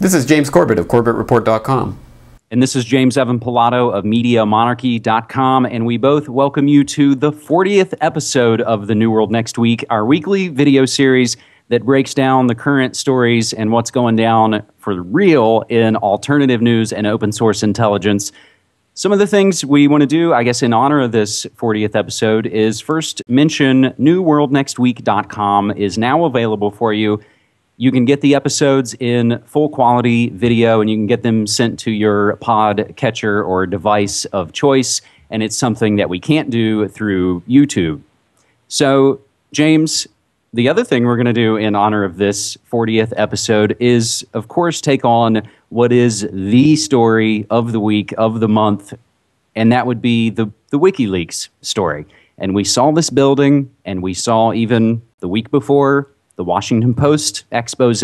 This is James Corbett of CorbettReport.com. And this is James Evan Pilato of MediaMonarchy.com, and we both welcome you to the 40th episode of The New World Next Week, our weekly video series that breaks down the current stories and what's going down for real in alternative news and open source intelligence. Some of the things we want to do, I guess, in honor of this 40th episode is first mention NewWorldNextWeek.com is now available for you. You can get the episodes in full quality video, and you can get them sent to your pod catcher or device of choice, and it's something that we can't do through YouTube. So, James, the other thing we're going to do in honor of this 40th episode is, of course, take on what is the story of the week, of the month, and that would be the WikiLeaks story. And we saw this building, and we saw even the week before the Washington Post expose,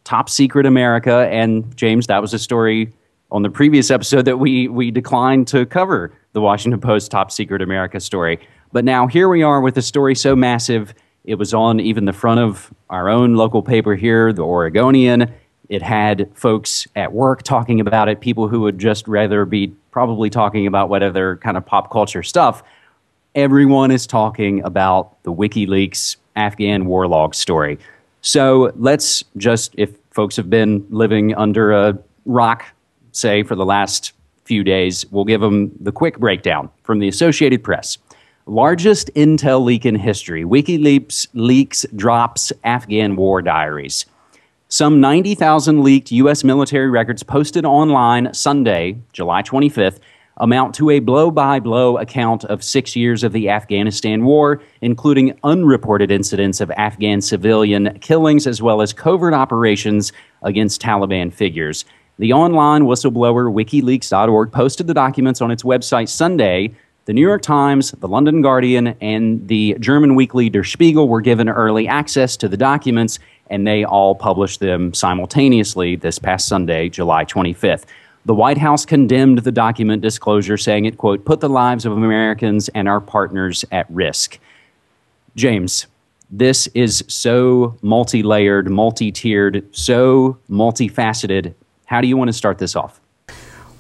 Top Secret America, and James, that was a story on the previous episode that we declined to cover, the Washington Post Top Secret America story. But now here we are with a story so massive, it was on even the front of our own local paper here, the Oregonian. It had folks at work talking about it, people who would just rather be probably talking about whatever kind of pop culture stuff. Everyone is talking about the WikiLeaks Afghan war log story. So let's just, if folks have been living under a rock, say, for the last few days, we'll give them the quick breakdown from the Associated Press. Largest intel leak in history. WikiLeaks leaks drops Afghan war diaries. Some 90,000 leaked U.S. military records posted online Sunday, July 25th, amount to a blow-by-blow account of 6 years of the Afghanistan war, including unreported incidents of Afghan civilian killings as well as covert operations against Taliban figures. The online whistleblower WikiLeaks.org posted the documents on its website Sunday. The New York Times, the London Guardian, and the German weekly Der Spiegel were given early access to the documents, and they all published them simultaneously this past Sunday, July 25th. The White House condemned the document disclosure, saying it, quote, put the lives of Americans and our partners at risk. James, this is so multi-layered, multi-tiered, so multifaceted. How do you want to start this off?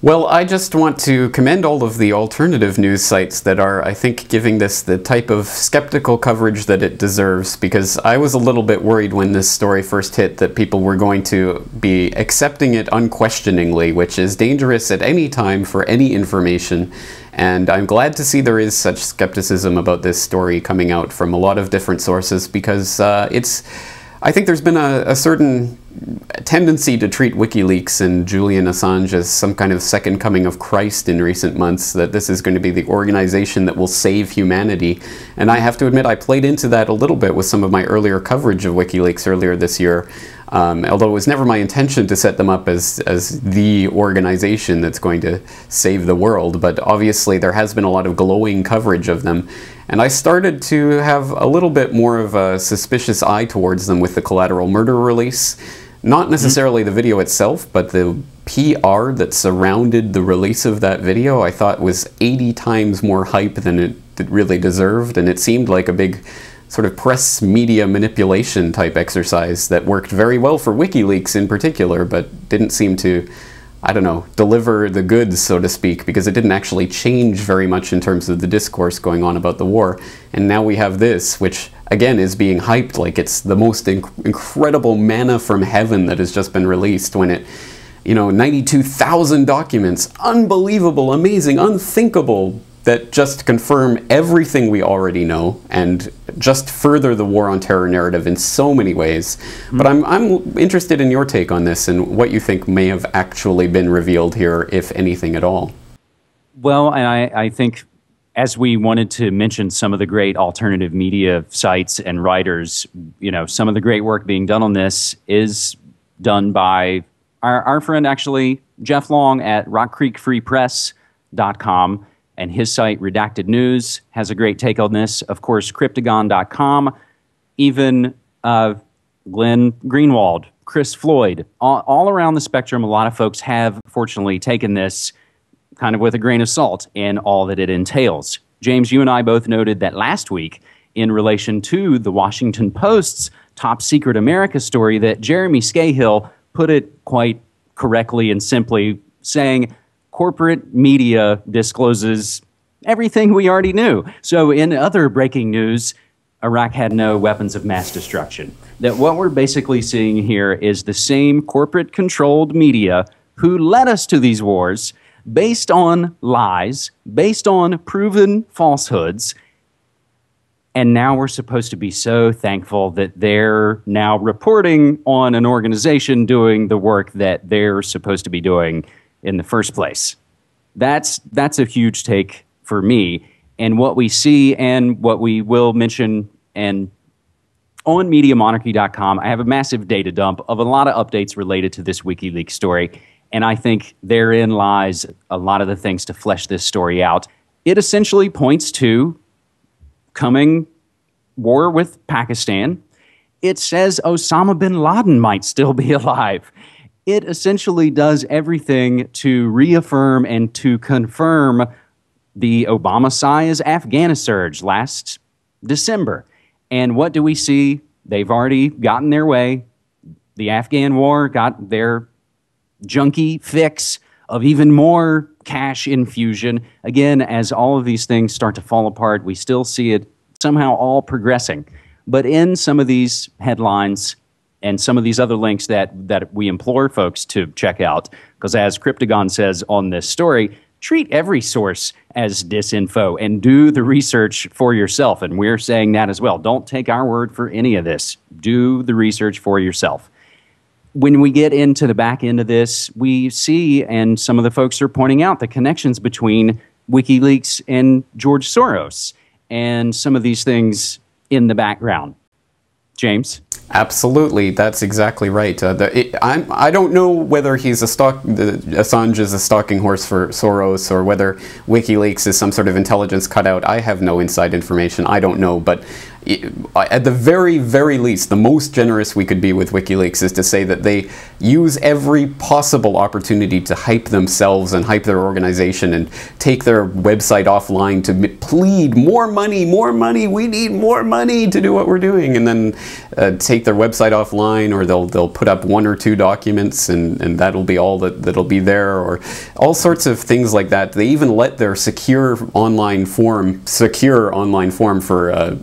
Well, I just want to commend all of the alternative news sites that are, I think, giving this the type of skeptical coverage that it deserves, because I was a little bit worried when this story first hit that people were going to be accepting it unquestioningly, which is dangerous at any time for any information. And I'm glad to see there is such skepticism about this story coming out from a lot of different sources, because I think there's been a certain tendency to treat WikiLeaks and Julian Assange as some kind of second coming of Christ in recent months, that this is going to be the organization that will save humanity. And I have to admit, I played into that a little bit with some of my earlier coverage of WikiLeaks earlier this year, although it was never my intention to set them up as the organization that's going to save the world. But obviously there has been a lot of glowing coverage of them. And I started to have a little bit more of a suspicious eye towards them with the Collateral Murder release. Not necessarily the video itself, but the PR that surrounded the release of that video I thought was 80 times more hype than it really deserved. And it seemed like a big sort of press media manipulation type exercise that worked very well for WikiLeaks in particular, but didn't seem to, I don't know, deliver the goods, so to speak, because it didn't actually change very much in terms of the discourse going on about the war. And now we have this, which again is being hyped like it's the most incredible manna from heaven that has just been released, when it, 92,000 documents, unbelievable, amazing, unthinkable, that just confirm everything we already know and just further the war on terror narrative in so many ways. But I'm interested in your take on this and what you think may have actually been revealed here, if anything at all. Well, and I think, as we wanted to mention some of the great alternative media sites and writers, some of the great work being done on this is done by our friend, actually, Jeff Long at RockCreekFreePress.com. And his site, Redacted News, has a great take on this. Of course, Cryptagon.com, even Glenn Greenwald, Chris Floyd, all around the spectrum, a lot of folks have, fortunately, taken this kind of with a grain of salt in all that it entails. James, you and I both noted that last week in relation to the Washington Post's Top Secret America story that Jeremy Scahill put it quite correctly and simply, saying corporate media discloses everything we already knew. So in other breaking news, Iraq had no weapons of mass destruction. That what we're basically seeing here is the same corporate-controlled media who led us to these wars based on lies, based on proven falsehoods, and now we're supposed to be so thankful that they're now reporting on an organization doing the work that they're supposed to be doing in the first place. That's a huge take for me. And what we see and what we will mention and on MediaMonarchy.com, I have a massive data dump of a lot of updates related to this WikiLeaks story. And I think therein lies a lot of the things to flesh this story out. It essentially points to coming war with Pakistan. It says Osama bin Laden might still be alive. It essentially does everything to reaffirm and to confirm the Obama-Size Afghan surge last December. And what do we see? They've already gotten their way. The Afghan war got their junky fix of even more cash infusion. Again, as all of these things start to fall apart, we still see it somehow all progressing. But in some of these headlines and some of these other links that we implore folks to check out, because as Cryptagon says on this story, treat every source as disinfo and do the research for yourself. And we're saying that as well. Don't take our word for any of this. Do the research for yourself. When we get into the back end of this, we see, and some of the folks are pointing out, the connections between WikiLeaks and George Soros and some of these things in the background. James? Absolutely, that's exactly right. I don't know whether Assange is a stalking horse for Soros or whether WikiLeaks is some sort of intelligence cutout. I have no inside information. I don't know, but at the very, very least, the most generous we could be with WikiLeaks is to say that they use every possible opportunity to hype themselves and hype their organization and take their website offline to plead more money, we need more money to do what we're doing, and then take their website offline, or they'll put up 1 or 2 documents and that'll be all that'll be there, or all sorts of things like that. They even let their secure online form for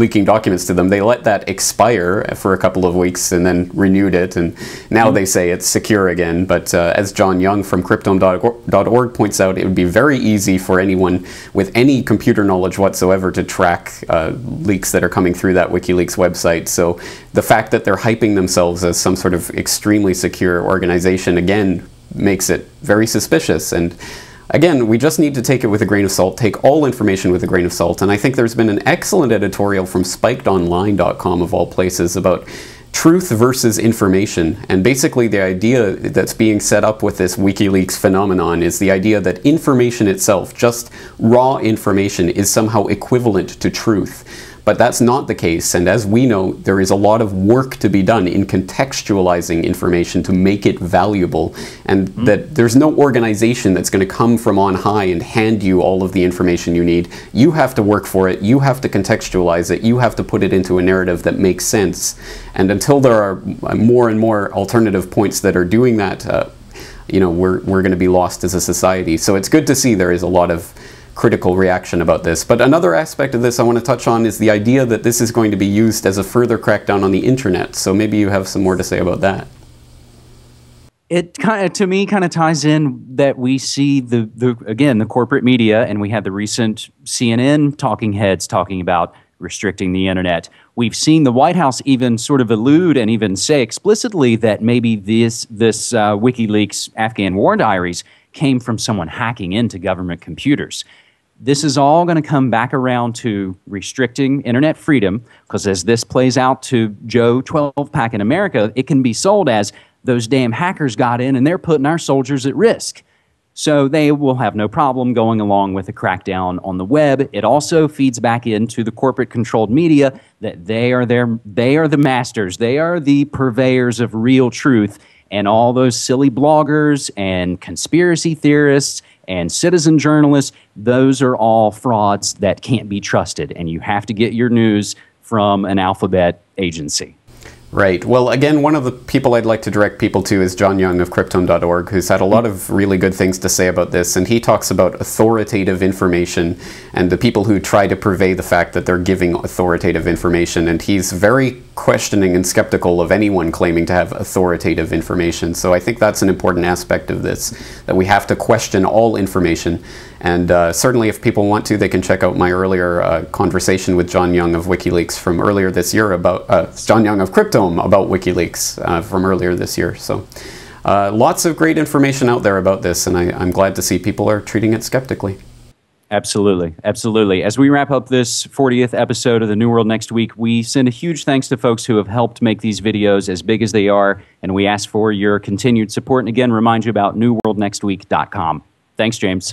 leaking documents to them, they let that expire for a couple of weeks and then renewed it, and now they say it's secure again. But as John Young from Cryptome.org points out, it would be very easy for anyone with any computer knowledge whatsoever to track leaks that are coming through that WikiLeaks website. So the fact that they're hyping themselves as some sort of extremely secure organization, again, makes it very suspicious. And again, we just need to take it with a grain of salt, take all information with a grain of salt. And I think there's been an excellent editorial from spikedonline.com, of all places, about truth versus information. And basically the idea that's being set up with this WikiLeaks phenomenon is the idea that information itself, just raw information, is somehow equivalent to truth. But that's not the case, and as we know, there is a lot of work to be done in contextualizing information to make it valuable, and that there's no organization that's going to come from on high and hand you all of the information you need. You have to work for it, you have to contextualize it, you have to put it into a narrative that makes sense. And until there are more and more alternative points that are doing that, we're going to be lost as a society. So it's good to see there is a lot of critical reaction about this. But another aspect of this I want to touch on is the idea that this is going to be used as a further crackdown on the internet. So maybe you have some more to say about that. It to me kind of ties in that we see the corporate media, and we had the recent CNN talking heads talking about restricting the internet. We've seen the White House even sort of allude and even say explicitly that maybe this WikiLeaks Afghan war diaries came from someone hacking into government computers. This is all going to come back around to restricting internet freedom, because as this plays out to Joe 12-pack in America, it can be sold as those damn hackers got in and they're putting our soldiers at risk. So they will have no problem going along with a crackdown on the web. It also feeds back into the corporate-controlled media that they are the masters. They are the purveyors of real truth, and all those silly bloggers and conspiracy theorists and citizen journalists, those are all frauds that can't be trusted, and you have to get your news from an alphabet agency. Right. Well, again, one of the people I'd like to direct people to is John Young of Kryptone.org, who's had a lot of really good things to say about this, and he talks about authoritative information and the people who try to purvey the fact that they're giving authoritative information, and he's very questioning and skeptical of anyone claiming to have authoritative information. So I think that's an important aspect of this, that we have to question all information. And certainly if people want to, they can check out my earlier conversation with John Young of Wikileaks from earlier this year about, John Young of Cryptome about Wikileaks from earlier this year. So lots of great information out there about this, and I'm glad to see people are treating it skeptically. Absolutely. Absolutely. As we wrap up this 40th episode of The New World Next Week, we send a huge thanks to folks who have helped make these videos as big as they are, and we ask for your continued support. And again, remind you about newworldnextweek.com. Thanks, James.